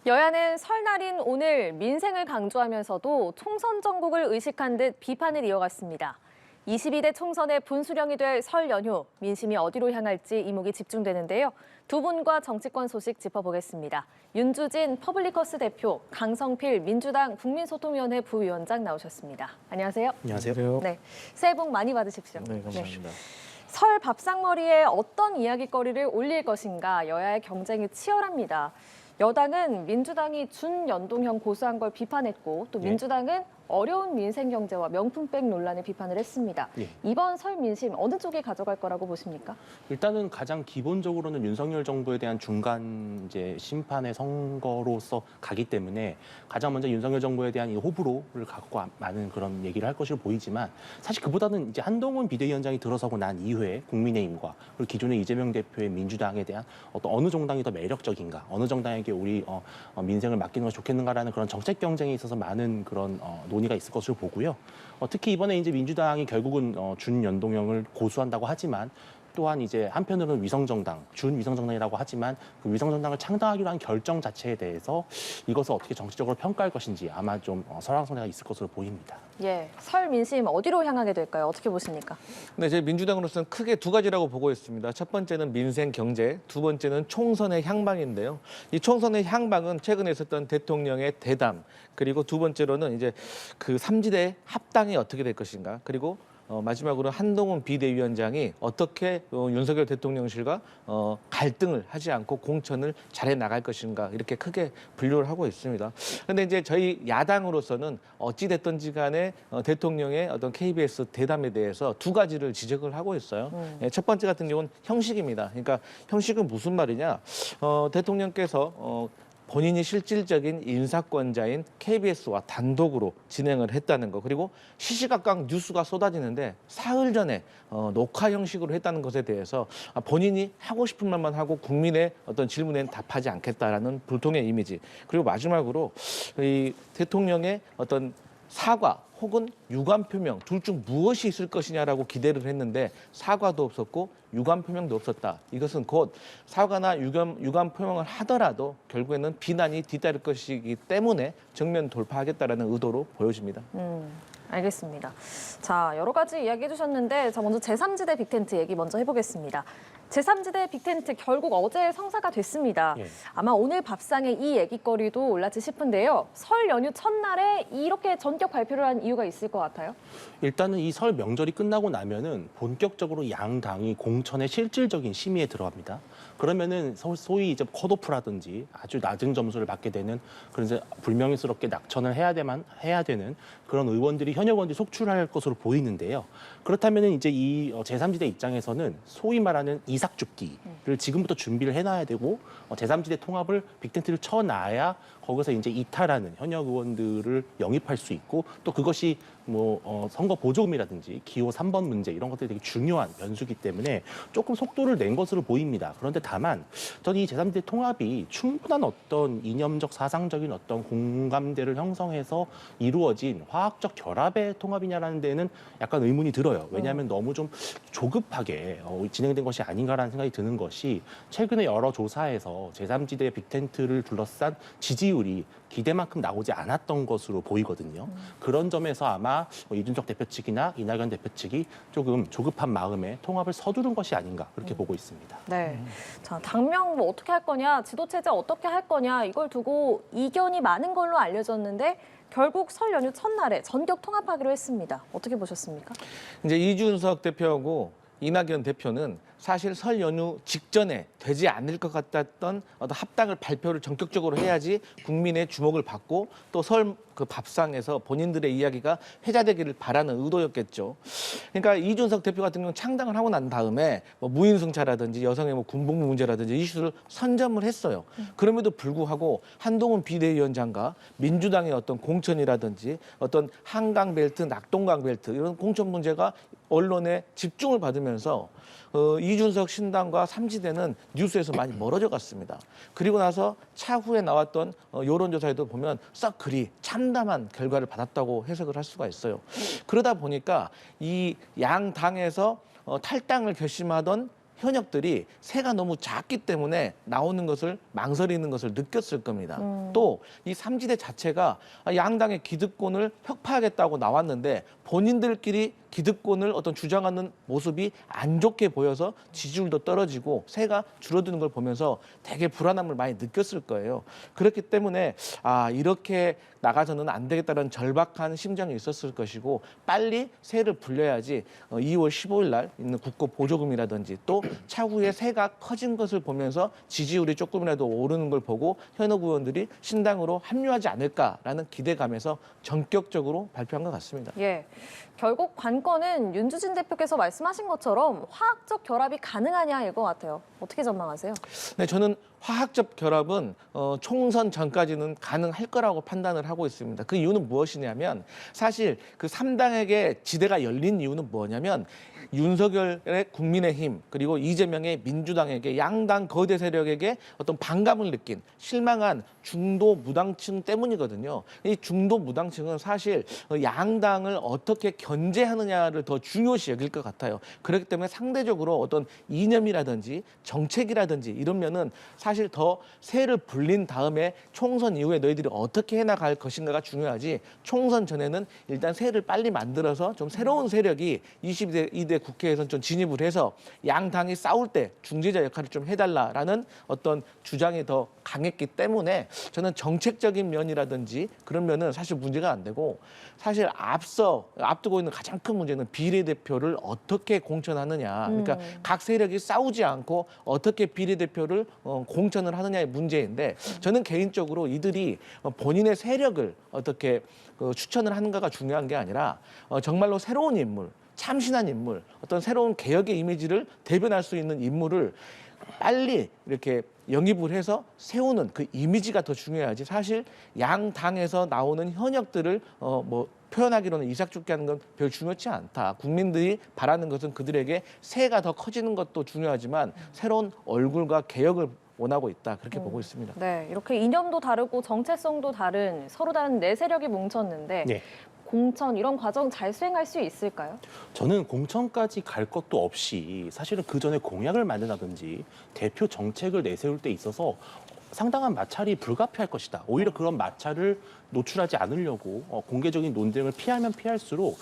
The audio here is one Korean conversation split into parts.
여야는 설날인 오늘 민생을 강조하면서도 총선 정국을 의식한 듯 비판을 이어갔습니다. 22대 총선의 분수령이 될 설 연휴, 민심이 어디로 향할지 이목이 집중되는데요. 두 분과 정치권 소식 짚어보겠습니다. 윤주진 퍼블리커스 대표, 강성필 민주당 국민소통위원회 부위원장 나오셨습니다. 안녕하세요. 안녕하세요. 네, 새해 복 많이 받으십시오. 네, 감사합니다. 설 밥상머리에 어떤 이야기거리를 올릴 것인가 여야의 경쟁이 치열합니다. 여당은 민주당이 준연동형 고수한 걸 비판했고 또 민주당은 어려운 민생 경제와 명품백 논란을 비판을 했습니다. 이번 설 민심 어느 쪽이 가져갈 거라고 보십니까? 일단은 가장 기본적으로는 윤석열 정부에 대한 중간 심판의 선거로서 가기 때문에 가장 먼저 윤석열 정부에 대한 이 호불호를 갖고 많은 그런 얘기를 할 것으로 보이지만 사실 그보다는 이제 한동훈 비대위원장이 들어서고 난 이후에 국민의힘과 그리고 기존의 이재명 대표의 민주당에 대한 어느 정당이 더 매력적인가, 어느 정당에게 우리 민생을 맡기는 것이 좋겠는가라는 그런 정책 경쟁에 있어서 많은 그런 논의가 있을 것으로 보고요. 특히 이번에 이제 민주당이 결국은 준연동형을 고수한다고 하지만 또한 이제 한편으로는 위성정당, 준위성정당이라고 하지만 그 위성정당을 창당하기로 한 결정 자체에 대해서 이것을 어떻게 정치적으로 평가할 것인지 아마 좀 설왕설래가 있을 것으로 보입니다. 예, 설 민심 어디로 향하게 될까요? 어떻게 보십니까? 네, 저희 민주당으로서는 크게 두 가지라고 보고 있습니다. 첫 번째는 민생 경제, 두 번째는 총선의 향방인데요. 이 총선의 향방은 최근에 있었던 대통령의 대담, 그리고 두 번째로는 이제 그 삼지대 합당이 어떻게 될 것인가, 그리고 마지막으로 한동훈 비대위원장이 어떻게 윤석열 대통령실과 갈등을 하지 않고 공천을 잘해 나갈 것인가 이렇게 크게 분류를 하고 있습니다. 그런데 이제 저희 야당으로서는 어찌 됐든지 간에 대통령의 어떤 KBS 대담에 대해서 두 가지를 지적을 하고 있어요. 첫 번째 같은 경우는 형식입니다. 그러니까 형식은 무슨 말이냐? 대통령께서 본인이 실질적인 인사권자인 KBS와 단독으로 진행을 했다는 거, 그리고 시시각각 뉴스가 쏟아지는데 사흘 전에 녹화 형식으로 했다는 것에 대해서 본인이 하고 싶은 말만 하고 국민의 어떤 질문에는 답하지 않겠다라는 불통의 이미지, 그리고 마지막으로 이 대통령의 어떤 사과 혹은 유감 표명 둘 중 무엇이 있을 것이냐라고 기대를 했는데 사과도 없었고 유감 표명도 없었다. 이것은 곧 사과나 유감 표명을 하더라도 결국에는 비난이 뒤따를 것이기 때문에 정면 돌파하겠다라는 의도로 보여집니다. 알겠습니다. 자, 여러 가지 이야기해 주셨는데 자, 먼저 제3지대 빅텐트 얘기 먼저 해보겠습니다. 제3지대 빅텐트 결국 어제 성사가 됐습니다. 아마 오늘 밥상에 이 얘기거리도 올랐지 싶은데요. 설 연휴 첫날에 이렇게 전격 발표를 한 이유가 있을 것 같아요? 일단은 이 설 명절이 끝나고 나면은 본격적으로 양 당이 공천의 실질적인 심의에 들어갑니다. 그러면은 소위 이제 컷오프라든지 아주 낮은 점수를 받게 되는 그런 이제 불명예스럽게 낙천을 해야 되는 그런 의원들이 현역 의원들이 속출할 것으로 보이는데요. 그렇다면은 이제 이 제3지대 입장에서는 소위 말하는 이삭죽기를 지금부터 준비를 해놔야 되고 제3지대 통합을 빅텐트를 쳐놔야 거기서 이제 이탈하는 현역 의원들을 영입할 수 있고 또 그것이 선거 보조금이라든지 기호 3번 문제 이런 것들이 되게 중요한 변수기 때문에 조금 속도를 낸 것으로 보입니다. 그런데 다만 저는 이 제3지대 통합이 충분한 어떤 이념적 사상적인 어떤 공감대를 형성해서 이루어진 화학적 결합의 통합이냐라는 데는 약간 의문이 들어요. 왜냐하면 너무 좀 조급하게 진행된 것이 아닌가라는 생각이 드는 것이 최근에 여러 조사에서 제3지대 빅텐트를 둘러싼 지지율이 기대만큼 나오지 않았던 것으로 보이거든요. 그런 점에서 아마 이준석 대표 측이나 이낙연 대표 측이 조금 조급한 마음에 통합을 서두른 것이 아닌가 그렇게 보고 있습니다. 네. 자, 당명 뭐 어떻게 할 거냐, 지도체제 어떻게 할 거냐 이걸 두고 이견이 많은 걸로 알려졌는데 결국 설 연휴 첫날에 전격 통합하기로 했습니다. 어떻게 보셨습니까? 이제 이준석 대표하고 이낙연 대표는 사실 설 연휴 직전에 되지 않을 것 같았던 어떤 합당을 발표를 전격적으로 해야지 국민의 주목을 받고 또 설 그 밥상에서 본인들의 이야기가 회자되기를 바라는 의도였겠죠. 그러니까 이준석 대표 같은 경우는 창당을 하고 난 다음에 무인승차라든지 여성의 군복무 문제라든지 이슈를 선점을 했어요. 그럼에도 불구하고 한동훈 비대위원장과 민주당의 어떤 공천이라든지 어떤 한강벨트, 낙동강벨트 이런 공천 문제가 언론에 집중을 받으면서 이준석 신당과 삼지대는 뉴스에서 많이 멀어져 갔습니다. 그리고 나서 차후에 나왔던 여론조사에도 보면 썩 그리 참담한 결과를 받았다고 해석을 할 수가 있어요. 그러다 보니까 이 양 당에서 탈당을 결심하던 현역들이 세가 너무 작기 때문에 나오는 것을 망설이는 것을 느꼈을 겁니다. 또 이 삼지대 자체가 양당의 기득권을 혁파하겠다고 나왔는데 본인들끼리 기득권을 어떤 주장하는 모습이 안 좋게 보여서 지지율도 떨어지고 세가 줄어드는 걸 보면서 되게 불안함을 많이 느꼈을 거예요. 그렇기 때문에 이렇게 나가서는 안 되겠다는 절박한 심정이 있었을 것이고 빨리 세를 불려야지 2월 15일 날 있는 국고 보조금이라든지 또 차후에 세가 커진 것을 보면서 지지율이 조금이라도 오르는 걸 보고 현역 의원들이 신당으로 합류하지 않을까라는 기대감에서 전격적으로 발표한 것 같습니다. 예. 결국 관건은 윤주진 대표께서 말씀하신 것처럼 화학적 결합이 가능하냐일 것 같아요. 어떻게 전망하세요? 네, 저는 화학적 결합은 총선 전까지는 가능할 거라고 판단을 하고 있습니다. 그 이유는 무엇이냐면 사실 그 3당에게 지대가 열린 이유는 뭐냐면 윤석열의 국민의힘 그리고 이재명의 민주당에게 양당 거대 세력에게 어떤 반감을 느낀 실망한 중도 무당층 때문이거든요. 이 중도 무당층은 사실 양당을 어떻게 견제하느냐를 더 중요시 여길 것 같아요. 그렇기 때문에 상대적으로 어떤 이념이라든지 정책이라든지 이러면은 사실 더 세를 불린 다음에 총선 이후에 너희들이 어떻게 해나갈 것인가가 중요하지 총선 전에는 일단 세를 빨리 만들어서 좀 새로운 세력이 22대 국회에서는 좀 진입을 해서 양당이 싸울 때 중재자 역할을 좀 해달라라는 어떤 주장이 더 강했기 때문에 저는 정책적인 면이라든지 그런 면은 사실 문제가 안 되고 사실 앞두고 있는 가장 큰 문제는 비례대표를 어떻게 공천하느냐. 그러니까 각 세력이 싸우지 않고 어떻게 비례대표를 공천을 하느냐의 문제인데 저는 개인적으로 이들이 본인의 세력을 어떻게 추천을 하는가가 중요한 게 아니라 정말로 새로운 인물, 참신한 인물, 어떤 새로운 개혁의 이미지를 대변할 수 있는 인물을 빨리 이렇게 영입을 해서 세우는 그 이미지가 더 중요하지 사실 양 당에서 나오는 현역들을 표현하기로는 이삭죽게 하는 건 별 중요치 않다. 국민들이 바라는 것은 그들에게 세가 더 커지는 것도 중요하지만 새로운 얼굴과 개혁을 원하고 있다. 그렇게 보고 있습니다. 네, 이렇게 이념도 다르고 정체성도 다른 서로 다른 네 세력이 뭉쳤는데 네. 공천 이런 과정 잘 수행할 수 있을까요? 저는 공천까지 갈 것도 없이 사실은 그 전에 공약을 만든다든지 대표 정책을 내세울 때 있어서 상당한 마찰이 불가피할 것이다. 오히려 그런 마찰을 노출하지 않으려고 공개적인 논쟁을 피하면 피할수록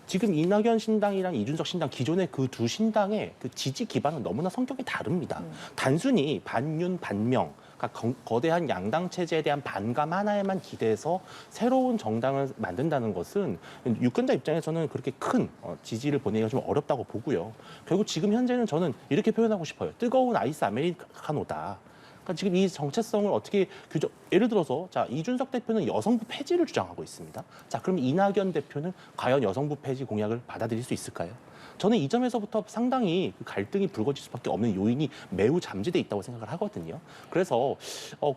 지금 이낙연 신당이랑 이준석 신당 기존의 그 두 신당의 그 지지 기반은 너무나 성격이 다릅니다. 단순히 반윤 반명 그러니까 거대한 양당 체제에 대한 반감 하나에만 기대서 새로운 정당을 만든다는 것은 유권자 입장에서는 그렇게 큰 지지를 보내기가 좀 어렵다고 보고요. 결국 지금 현재는 저는 이렇게 표현하고 싶어요. 뜨거운 아이스 아메리카노다. 그러니까 지금 이 정체성을 어떻게 예를 들어서 자 이준석 대표는 여성부 폐지를 주장하고 있습니다. 자 그럼 이낙연 대표는 과연 여성부 폐지 공약을 받아들일 수 있을까요? 저는 이 점에서부터 상당히 갈등이 불거질 수밖에 없는 요인이 매우 잠재돼 있다고 생각을 하거든요. 그래서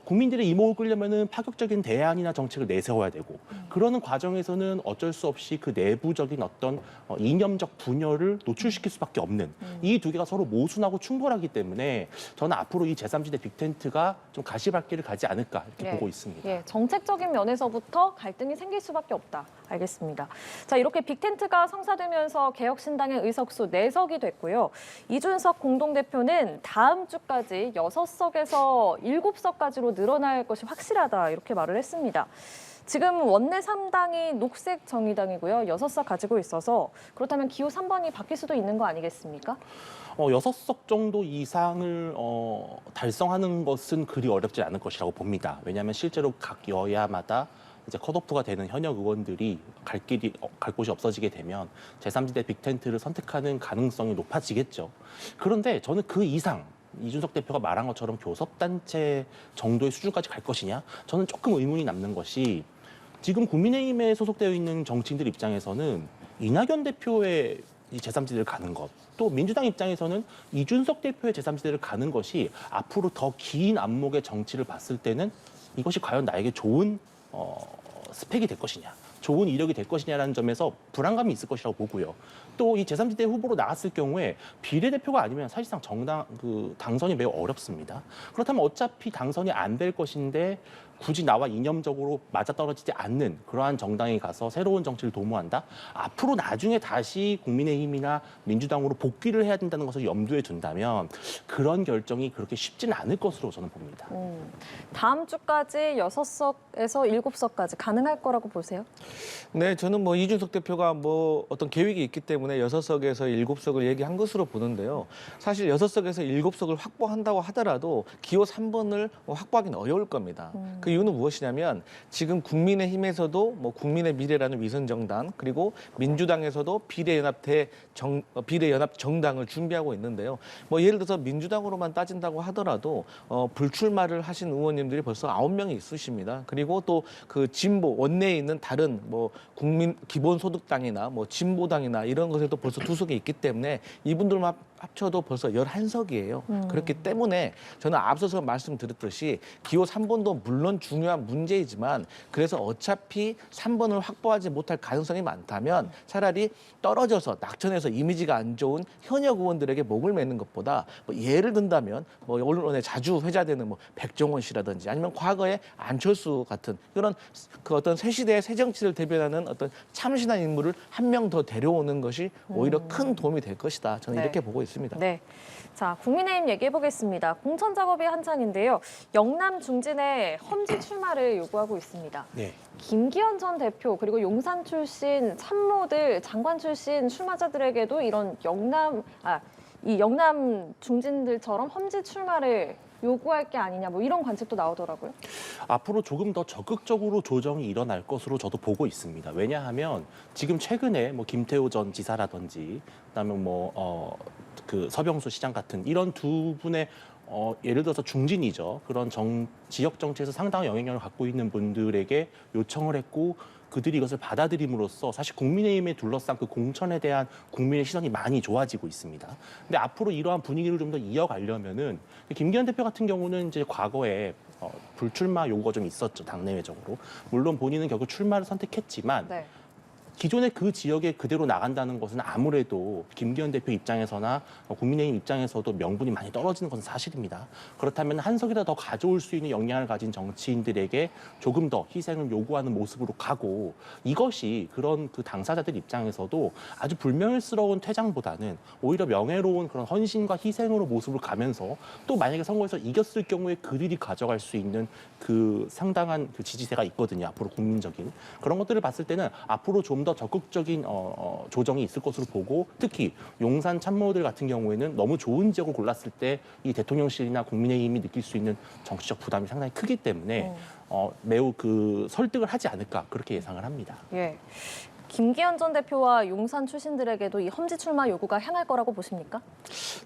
국민들의 이목을 끌려면은 파격적인 대안이나 정책을 내세워야 되고 그러는 과정에서는 어쩔 수 없이 그 내부적인 어떤 이념적 분열을 노출시킬 수밖에 없는 이 두 개가 서로 모순하고 충돌하기 때문에 저는 앞으로 이 제3지대 빅텐트가 좀 가시밭길을 가지 않을까 이렇게 보고 있습니다. 예, 정책적인 면에서부터 갈등이 생길 수밖에 없다. 알겠습니다. 자, 이렇게 빅텐트가 성사되면서 개혁신당의 의석수 4석이 됐고요. 이준석 공동대표는 다음 주까지 6석에서 7석까지로 늘어날 것이 확실하다 이렇게 말을 했습니다. 지금 원내 3당이 녹색 정의당이고요. 6석 가지고 있어서 그렇다면 기호 3번이 바뀔 수도 있는 거 아니겠습니까? 6석 정도 이상을 달성하는 것은 그리 어렵지 않을 것이라고 봅니다. 왜냐하면 실제로 각 여야마다 이제 컷오프가 되는 현역 의원들이 갈 곳이 없어지게 되면 제3지대 빅텐트를 선택하는 가능성이 높아지겠죠. 그런데 저는 그 이상 이준석 대표가 말한 것처럼 교섭단체 정도의 수준까지 갈 것이냐? 저는 조금 의문이 남는 것이 지금 국민의힘에 소속되어 있는 정치인들 입장에서는 이낙연 대표의 제3지대를 가는 것, 또 민주당 입장에서는 이준석 대표의 제3지대를 가는 것이 앞으로 더 긴 안목의 정치를 봤을 때는 이것이 과연 나에게 좋은 스펙이 될 것이냐, 좋은 이력이 될 것이냐라는 점에서 불안감이 있을 것이라고 보고요. 또 이 제3지대 후보로 나갔을 경우에 비례대표가 아니면 사실상 당선이 매우 어렵습니다. 그렇다면 어차피 당선이 안 될 것인데 굳이 나와 이념적으로 맞아떨어지지 않는 그러한 정당에 가서 새로운 정치를 도모한다? 앞으로 나중에 다시 국민의힘이나 민주당으로 복귀를 해야 된다는 것을 염두에 둔다면 그런 결정이 그렇게 쉽지는 않을 것으로 저는 봅니다. 다음 주까지 6석에서 7석까지 가능할 거라고 보세요? 네, 저는 뭐 이준석 대표가 뭐 어떤 계획이 있기 때문에 6석에서 7석을 얘기한 것으로 보는데요. 사실 6석에서 7석을 확보한다고 하더라도 기호 3번을 확보하기는 어려울 겁니다. 그 이유는 무엇이냐면 지금 국민의힘에서도 뭐 국민의 미래라는 위선정당 그리고 민주당에서도 비례연합 정당을 준비하고 있는데요. 뭐 예를 들어서 민주당으로만 따진다고 하더라도 불출마를 하신 의원님들이 벌써 9명이 있으십니다. 그리고 또 그 진보 원내에 있는 다른 뭐 국민 기본소득당이나 뭐 진보당이나 이런 것에도 벌써 2석이 있기 때문에 이분들만 합쳐도 벌써 11석이에요. 그렇기 때문에 저는 앞서서 말씀드렸듯이 기호 3번도 물론 중요한 문제이지만 그래서 어차피 3번을 확보하지 못할 가능성이 많다면 차라리 떨어져서 낙천해서 이미지가 안 좋은 현역 의원들에게 목을 매는 것보다 뭐 예를 든다면 뭐 언론에 자주 회자되는 뭐 백종원 씨라든지 아니면 과거에 안철수 같은 이런 그 어떤 새 시대의 새 정치를 대변하는 어떤 참신한 인물을 한 명 더 데려오는 것이 오히려 큰 도움이 될 것이다. 저는 네. 이렇게 보고 있습니다. 네. 자, 국민의힘 얘기해 보겠습니다. 공천 작업이 한창인데요. 영남 중진의 험지 출마를 요구하고 있습니다. 네. 김기현 전 대표 그리고 용산 출신 참모들, 장관 출신 출마자들에게도 이런 이 영남 중진들처럼 험지 출마를 요구할 게 아니냐 뭐 이런 관측도 나오더라고요. 앞으로 조금 더 적극적으로 조정이 일어날 것으로 저도 보고 있습니다. 왜냐하면 지금 최근에 뭐 김태호 전 지사라든지 그다음에 그 서병수 시장 같은 이런 두 분의 예를 들어서 중진이죠. 그런 지역 정치에서 상당한 영향력을 갖고 있는 분들에게 요청을 했고 그들이 이것을 받아들임으로써 사실 국민의힘에 둘러싼 그 공천에 대한 국민의 시선이 많이 좋아지고 있습니다. 근데 앞으로 이러한 분위기를 좀 더 이어가려면은 김기현 대표 같은 경우는 이제 과거에 불출마 요구가 좀 있었죠, 당내외적으로. 물론 본인은 결국 출마를 선택했지만 네. 기존의 그 지역에 그대로 나간다는 것은 아무래도 김기현 대표 입장에서나 국민의힘 입장에서도 명분이 많이 떨어지는 것은 사실입니다. 그렇다면 한 석이라도 더 가져올 수 있는 역량을 가진 정치인들에게 조금 더 희생을 요구하는 모습으로 가고 이것이 그런 그 당사자들 입장에서도 아주 불명예스러운 퇴장보다는 오히려 명예로운 그런 헌신과 희생으로 모습을 가면서 또 만약에 선거에서 이겼을 경우에 그들이 가져갈 수 있는 그 상당한 그 지지세가 있거든요. 앞으로 국민적인 그런 것들을 봤을 때는 앞으로 좀 더 적극적인 조정이 있을 것으로 보고 특히 용산 참모들 같은 경우에는 너무 좋은 지역을 골랐을 때 이 대통령실이나 국민의힘이 느낄 수 있는 정치적 부담이 상당히 크기 때문에 매우 그 설득을 하지 않을까 그렇게 예상을 합니다. 예. 김기현 전 대표와 용산 출신들에게도 이 험지 출마 요구가 향할 거라고 보십니까?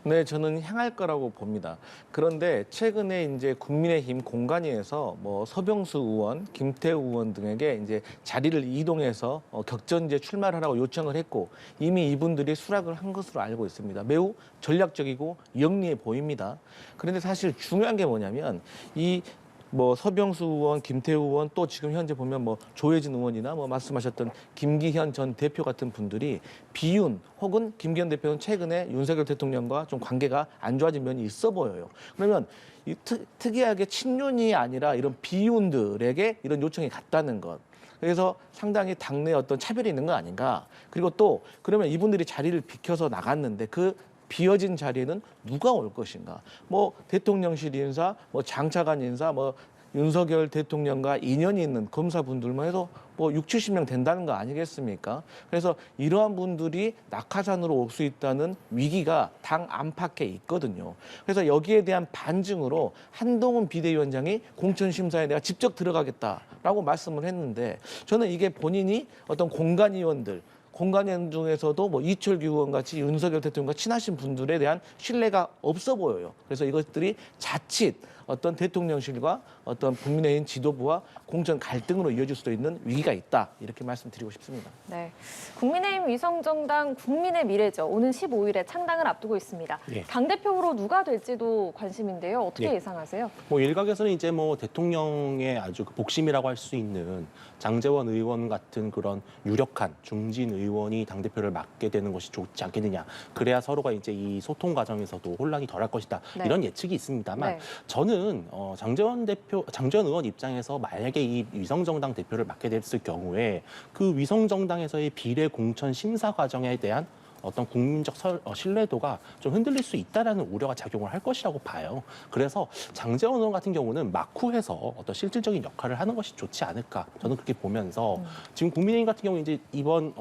네, 저는 향할 거라고 봅니다. 그런데 최근에 이제 국민의힘 공관위에서 뭐 서병수 의원, 김태우 의원 등에게 이제 자리를 이동해서 격전지에 출마를 하라고 요청을 했고 이미 이분들이 수락을 한 것으로 알고 있습니다. 매우 전략적이고 영리해 보입니다. 그런데 사실 중요한 게 뭐냐면 뭐 서병수 의원, 김태우 의원 또 지금 현재 보면 뭐 조혜진 의원이나 뭐 말씀하셨던 김기현 전 대표 같은 분들이 비윤 혹은 김기현 대표는 최근에 윤석열 대통령과 좀 관계가 안 좋아진 면이 있어 보여요. 그러면 이 특이하게 친윤이 아니라 이런 비윤들에게 이런 요청이 갔다는 것. 그래서 상당히 당내 어떤 차별이 있는 거 아닌가. 그리고 또 그러면 이분들이 자리를 비켜서 나갔는데 그 비어진 자리에는 누가 올 것인가? 뭐 대통령실 인사, 뭐 장차관 인사, 뭐 윤석열 대통령과 인연이 있는 검사분들만 해도 뭐 60, 70명 된다는 거 아니겠습니까? 그래서 이러한 분들이 낙하산으로 올 수 있다는 위기가 당 안팎에 있거든요. 그래서 여기에 대한 반증으로 한동훈 비대위원장이 공천심사에 내가 직접 들어가겠다라고 말씀을 했는데 저는 이게 본인이 어떤 공관위원들 공관위원 중에서도 뭐 이철규 의원 같이 윤석열 대통령과 친하신 분들에 대한 신뢰가 없어 보여요. 그래서 이것들이 자칫 어떤 대통령실과 어떤 국민의힘 지도부와 공천 갈등으로 이어질 수도 있는 위기가 있다. 이렇게 말씀드리고 싶습니다. 네, 국민의힘 위성정당 국민의 미래죠. 오는 15일에 창당을 앞두고 있습니다. 예. 당대표로 누가 될지도 관심인데요. 어떻게 예. 예상하세요? 뭐 일각에서는 이제 뭐 대통령의 아주 그 복심이라고 할 수 있는 장제원 의원 같은 그런 유력한 중진 의원이 당대표를 맡게 되는 것이 좋지 않겠느냐. 그래야 서로가 이제 이 소통 과정에서도 혼란이 덜할 것이다. 네. 이런 예측이 있습니다만 네. 저는 저는 장재원 의원 입장에서 만약에 이 위성정당 대표를 맡게 됐을 경우에 그 위성정당에서의 비례 공천 심사 과정에 대한 어떤 국민적 신뢰도가 좀 흔들릴 수 있다라는 우려가 작용을 할 것이라고 봐요. 그래서 장재원 의원 같은 경우는 막후해서 어떤 실질적인 역할을 하는 것이 좋지 않을까 저는 그렇게 보면서 지금 국민의힘 같은 경우 이제 이번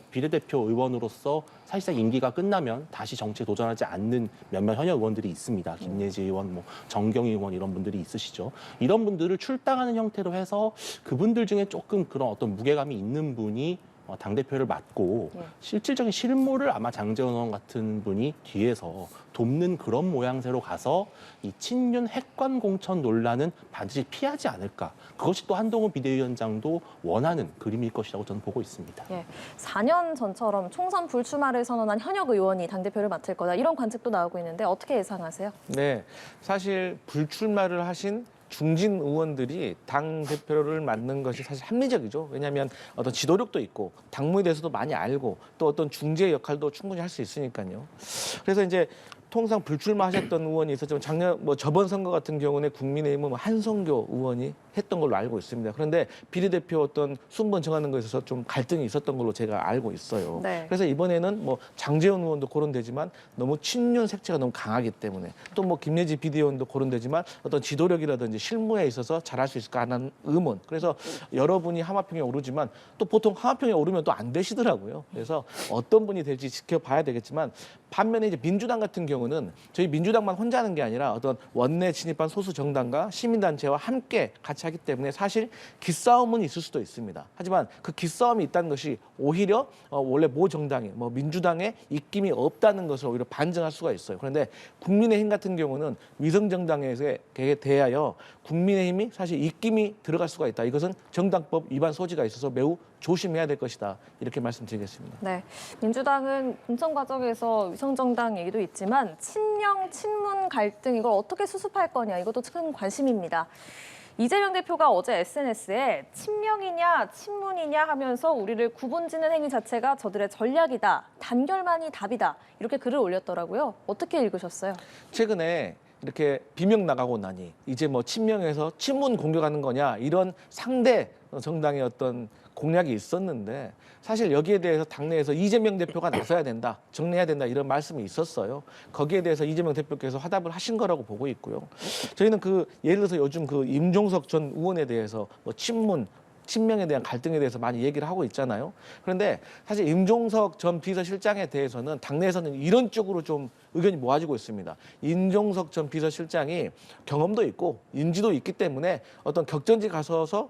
비례대표 의원으로서 사실상 임기가 끝나면 다시 정치에 도전하지 않는 몇몇 현역 의원들이 있습니다. 김예지 의원, 뭐 정경희 의원 이런 분들이 있으시죠. 이런 분들을 출당하는 형태로 해서 그분들 중에 조금 그런 어떤 무게감이 있는 분이 당대표를 맡고 실질적인 실무를 아마 장재원 의원 같은 분이 뒤에서 돕는 그런 모양새로 가서 이 친윤 핵관 공천 논란은 반드시 피하지 않을까. 그것이 또 한동훈 비대위원장도 원하는 그림일 것이라고 저는 보고 있습니다. 4년 전처럼 총선 불출마를 선언한 현역 의원이 당대표를 맡을 거다. 이런 관측도 나오고 있는데 어떻게 예상하세요? 네, 사실 불출마를 하신 중진 의원들이 당 대표를 맡는 것이 사실 합리적이죠. 왜냐하면 어떤 지도력도 있고 당무에 대해서도 많이 알고 또 어떤 중재 역할도 충분히 할 수 있으니까요. 그래서 이제 통상 불출마하셨던 의원이 있었지만 저번 선거 같은 경우는 국민의힘은 한성교 의원이 했던 걸로 알고 있습니다. 그런데 비례대표 어떤 순번 정하는 것에 있어서 좀 갈등이 있었던 걸로 제가 알고 있어요. 네. 그래서 이번에는 뭐 장재원 의원도 거론되지만 너무 친윤 색채가 너무 강하기 때문에 또 뭐 김예지 비대위원도 거론되지만 어떤 지도력이라든지 실무에 있어서 잘할 수 있을까 하는 의문. 그래서 여러분이 하마평에 오르지만 또 보통 하마평에 오르면 또 안 되시더라고요. 그래서 어떤 분이 될지 지켜봐야 되겠지만 반면에 이제 민주당 같은 경우는 저희 민주당만 혼자 하는 게 아니라 어떤 원내 진입한 소수 정당과 시민단체와 함께 같이 하기 때문에 사실 기싸움은 있을 수도 있습니다. 하지만 그 기싸움이 있다는 것이 오히려 원래 모 정당이 뭐 민주당에 입김이 없다는 것을 오히려 반증할 수가 있어요. 그런데 국민의힘 같은 경우는 위성정당에 대하여 국민의힘이 사실 입김이 들어갈 수가 있다. 이것은 정당법 위반 소지가 있어서 매우 조심해야 될 것이다. 이렇게 말씀드리겠습니다. 네, 민주당은 공천 과정에서 위성정당 얘기도 있지만 친명, 친문 갈등 이걸 어떻게 수습할 거냐 이것도 큰 관심입니다. 이재명 대표가 어제 SNS에 친명이냐 친문이냐 하면서 우리를 구분짓는 행위 자체가 저들의 전략이다. 단결만이 답이다. 이렇게 글을 올렸더라고요. 어떻게 읽으셨어요? 최근에 이렇게 비명 나가고 나니 이제 뭐 친명에서 친문 공격하는 거냐 이런 상대 정당의 어떤 공약이 있었는데 사실 여기에 대해서 당내에서 이재명 대표가 나서야 된다, 정리해야 된다 이런 말씀이 있었어요. 거기에 대해서 이재명 대표께서 화답을 하신 거라고 보고 있고요. 저희는 예를 들어서 요즘 임종석 전 의원에 대해서 뭐 친명에 대한 갈등에 대해서 많이 얘기를 하고 있잖아요. 그런데 사실 임종석 전 비서실장에 대해서는 당내에서는 이런 쪽으로 좀 의견이 모아지고 있습니다. 임종석 전 비서실장이 경험도 있고 인지도 있기 때문에 어떤 격전지 가서서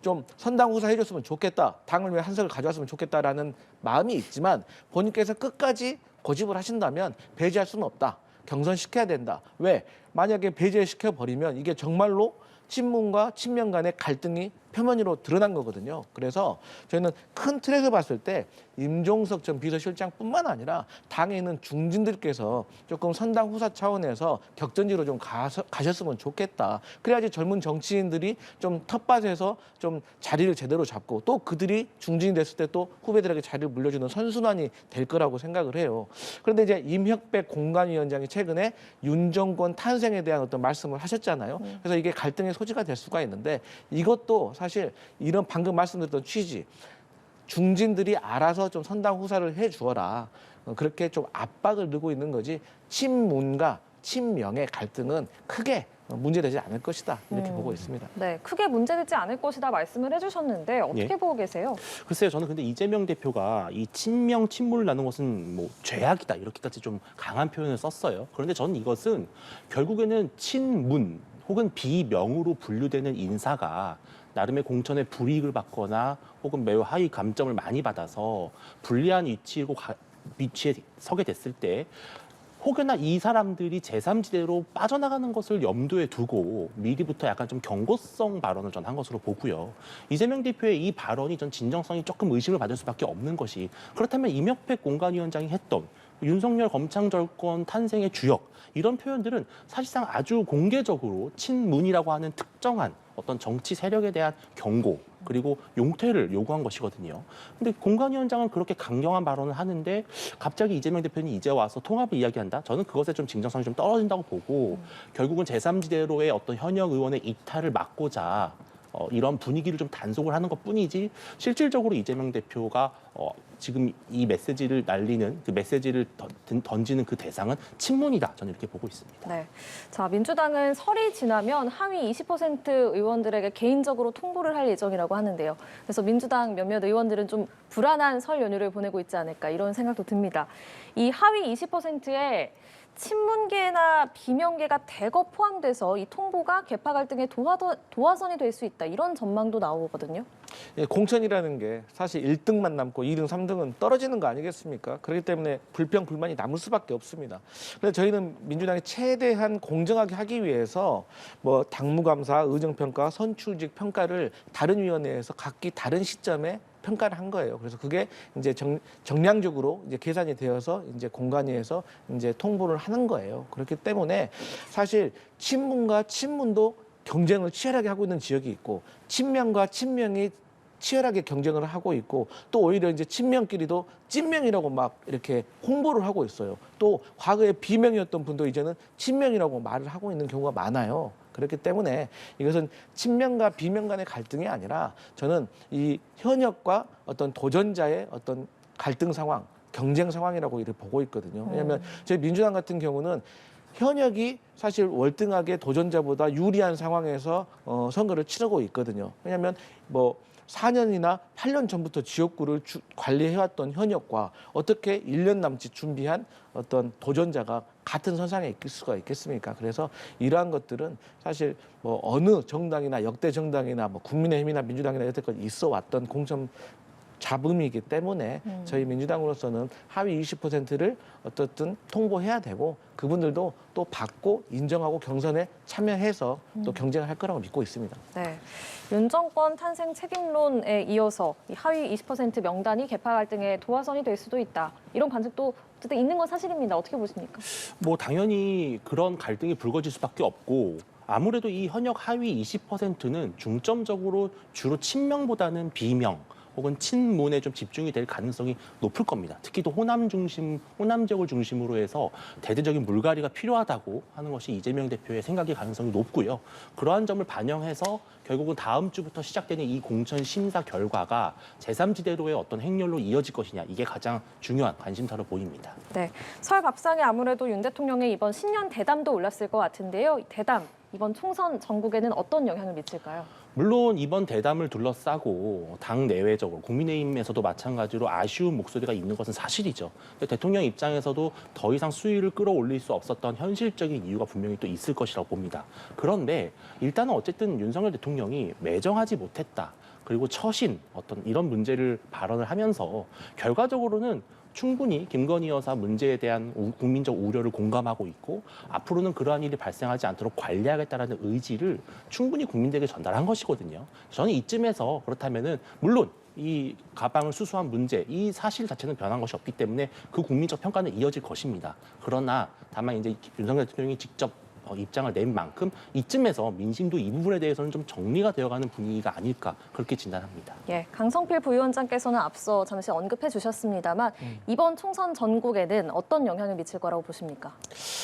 좀 선당 후사해줬으면 좋겠다. 당을 위해 한석을 가져왔으면 좋겠다라는 마음이 있지만 본인께서 끝까지 고집을 하신다면 배제할 수는 없다. 경선시켜야 된다. 왜? 만약에 배제시켜버리면 이게 정말로 친문과 친명 간의 갈등이 표면으로 드러난 거거든요. 그래서 저희는 큰 틀에서 봤을 때 임종석 전 비서실장뿐만 아니라 당에 있는 중진들께서 조금 선당 후사 차원에서 격전지로 좀 가셨으면 좋겠다. 그래야지 젊은 정치인들이 좀 텃밭에서 좀 자리를 제대로 잡고 또 그들이 중진이 됐을 때 또 후배들에게 자리를 물려주는 선순환이 될 거라고 생각을 해요. 그런데 이제 임혁백 공관위원장이 최근에 윤 정권 탄생에 대한 어떤 말씀을 하셨잖아요. 그래서 이게 갈등의 소지가 될 수가 있는데 이것도 사실 이런 방금 말씀드렸던 취지 중진들이 알아서 좀 선당 후사를 해 주어라. 그렇게 좀 압박을 넣고 있는 거지 친문과 친명의 갈등은 크게 문제되지 않을 것이다. 이렇게 보고 있습니다. 네, 크게 문제되지 않을 것이다 말씀을 해주셨는데 어떻게 보고 계세요? 글쎄요, 저는 근데 이재명 대표가 이 친명, 친문을 나눈 것은 뭐 죄악이다 이렇게까지 좀 강한 표현을 썼어요. 그런데 저는 이것은 결국에는 친문 혹은 비명으로 분류되는 인사가 나름의 공천에 불이익을 받거나 혹은 매우 하위 감점을 많이 받아서 불리한 위치에 서게 됐을 때 혹여나 이 사람들이 제3지대로 빠져나가는 것을 염두에 두고 미리부터 약간 좀 경고성 발언을 전 한 것으로 보고요. 이재명 대표의 이 발언이 전 진정성이 조금 의심을 받을 수밖에 없는 것이 그렇다면 임혁백 공관위원장이 했던 윤석열 검찰정권 탄생의 주역 이런 표현들은 사실상 아주 공개적으로 친문이라고 하는 특정한 어떤 정치 세력에 대한 경고 그리고 용퇴를 요구한 것이거든요. 근데 공관위원장은 그렇게 강경한 발언을 하는데 갑자기 이재명 대표는 이제 와서 통합을 이야기한다? 저는 그것에 좀 진정성이 좀 떨어진다고 보고 결국은 제3지대로의 어떤 현역 의원의 이탈을 막고자 이런 분위기를 좀 단속을 하는 것뿐이지 실질적으로 이재명 대표가 지금 이 메시지를 날리는 그 메시지를 던지는 그 대상은 친문이다. 저는 이렇게 보고 있습니다. 네. 자, 민주당은 설이 지나면 하위 20% 의원들에게 개인적으로 통보를 할 예정이라고 하는데요. 그래서 민주당 몇몇 의원들은 좀 불안한 설 연휴를 보내고 있지 않을까 이런 생각도 듭니다. 이 하위 20%에 친문계나 비명계가 대거 포함돼서 이 통보가 계파 갈등의 도화선이 될 수 있다. 이런 전망도 나오거든요. 예, 공천이라는 게 사실 1등만 남고 2등, 3등은 떨어지는 거 아니겠습니까? 그렇기 때문에 불평, 불만이 남을 수밖에 없습니다. 그래서 저희는 민주당이 최대한 공정하게 하기 위해서 뭐 당무감사, 의정평가, 선출직 평가를 다른 위원회에서 각기 다른 시점에 평가를 한 거예요. 그래서 그게 이제 정량적으로 이제 계산이 되어서 이제 공관위에서 이제 통보를 하는 거예요. 그렇기 때문에 사실 친문과 친문도 경쟁을 치열하게 하고 있는 지역이 있고 친명과 친명이 치열하게 경쟁을 하고 있고 또 오히려 이제 친명끼리도 찐명이라고 막 이렇게 홍보를 하고 있어요. 또 과거에 비명이었던 분도 이제는 친명이라고 말을 하고 있는 경우가 많아요. 그렇기 때문에 이것은 친명과 비명 간의 갈등이 아니라 저는 이 현역과 어떤 도전자의 어떤 갈등 상황, 경쟁 상황이라고 이렇게 보고 있거든요. 왜냐하면 저희 민주당 같은 경우는 현역이 사실 월등하게 도전자보다 유리한 상황에서 선거를 치르고 있거든요. 왜냐하면 뭐 4년이나 8년 전부터 지역구를 관리해왔던 현역과 어떻게 1년 남짓 준비한 어떤 도전자가 같은 선상에 있을 수가 있겠습니까? 그래서 이러한 것들은 사실 뭐 어느 정당이나 역대 정당이나 뭐 국민의힘이나 민주당이나 여태까지 있어 왔던 공천 잡음이기 때문에 저희 민주당으로서는 하위 20%를 어떻든 통보해야 되고 그분들도 또 받고 인정하고 경선에 참여해서 또 경쟁을 할 거라고 믿고 있습니다. 네. 윤 정권 탄생 책임론에 이어서 이 하위 20% 명단이 계파 갈등의 도화선이 될 수도 있다. 이런 관측도 어쨌든 있는 건 사실입니다. 어떻게 보십니까? 뭐 당연히 그런 갈등이 불거질 수밖에 없고 아무래도 이 현역 하위 20%는 중점적으로 주로 친명보다는 비명 혹은 친문에 좀 집중이 될 가능성이 높을 겁니다. 특히 또 호남 지역을 중심으로 해서 대대적인 물갈이가 필요하다고 하는 것이 이재명 대표의 생각의 가능성이 높고요. 그러한 점을 반영해서 결국은 다음 주부터 시작되는 이 공천 심사 결과가 제3지대로의 어떤 행렬로 이어질 것이냐 이게 가장 중요한 관심사로 보입니다. 네. 설 밥상에 아무래도 윤 대통령의 이번 신년 대담도 올랐을 것 같은데요. 대담, 이번 총선 전국에는 어떤 영향을 미칠까요? 물론 이번 대담을 둘러싸고 당 내외적으로 국민의힘에서도 마찬가지로 아쉬운 목소리가 있는 것은 사실이죠. 근데 대통령 입장에서도 더 이상 수위를 끌어올릴 수 없었던 현실적인 이유가 분명히 또 있을 것이라고 봅니다. 그런데 일단은 어쨌든 윤석열 대통령이 매정하지 못했다. 그리고 처신 어떤 이런 문제를 발언을 하면서 결과적으로는 충분히 김건희 여사 문제에 대한 국민적 우려를 공감하고 있고 앞으로는 그러한 일이 발생하지 않도록 관리하겠다라는 의지를 충분히 국민들에게 전달한 것이거든요. 저는 이쯤에서 그렇다면은 물론 이 가방을 수수한 문제, 이 사실 자체는 변한 것이 없기 때문에 그 국민적 평가는 이어질 것입니다. 그러나 다만 이제 윤석열 대통령이 직접 입장을 낸 만큼 이쯤에서 민심도 이 부분에 대해서는 좀 정리가 되어가는 분위기가 아닐까 그렇게 진단합니다. 예, 강성필 부위원장께서는 앞서 잠시 언급해 주셨습니다만 이번 총선 전국에는 어떤 영향을 미칠 거라고 보십니까?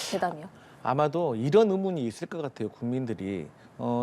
대담이요? 아마도 이런 의문이 있을 것 같아요. 국민들이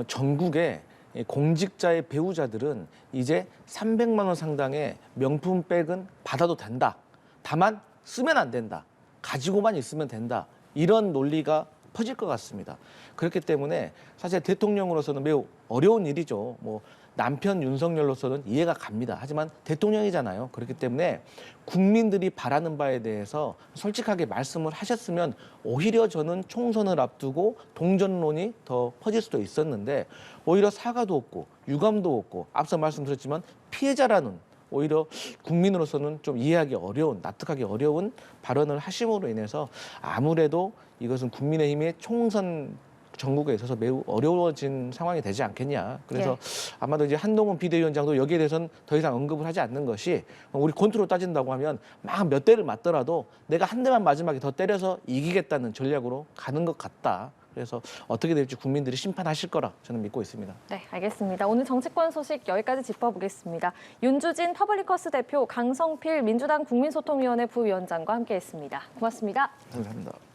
전국에 공직자의 배우자들은 이제 300만 원 상당의 명품백은 받아도 된다. 다만 쓰면 안 된다. 가지고만 있으면 된다. 이런 논리가 퍼질 것 같습니다. 그렇기 때문에 사실 대통령으로서는 매우 어려운 일이죠. 뭐 남편 윤석열로서는 이해가 갑니다. 하지만 대통령이잖아요. 그렇기 때문에 국민들이 바라는 바에 대해서 솔직하게 말씀을 하셨으면 오히려 저는 총선을 앞두고 동전론이 더 퍼질 수도 있었는데 오히려 사과도 없고 유감도 없고 앞서 말씀드렸지만 피해자라는 오히려 국민으로서는 좀 이해하기 어려운, 납득하기 어려운 발언을 하심으로 인해서 아무래도 이것은 국민의힘의 총선 전국에 있어서 매우 어려워진 상황이 되지 않겠냐. 그래서 아마도 이제 한동훈 비대위원장도 여기에 대해서는 더 이상 언급을 하지 않는 것이 우리 권투로 따진다고 하면 막 몇 대를 맞더라도 내가 한 대만 마지막에 더 때려서 이기겠다는 전략으로 가는 것 같다. 그래서 어떻게 될지 국민들이 심판하실 거라 저는 믿고 있습니다. 네, 알겠습니다. 오늘 정치권 소식 여기까지 짚어보겠습니다. 윤주진 퍼블리커스 대표, 강성필 민주당 국민소통위원회 부위원장과 함께했습니다. 고맙습니다. 감사합니다.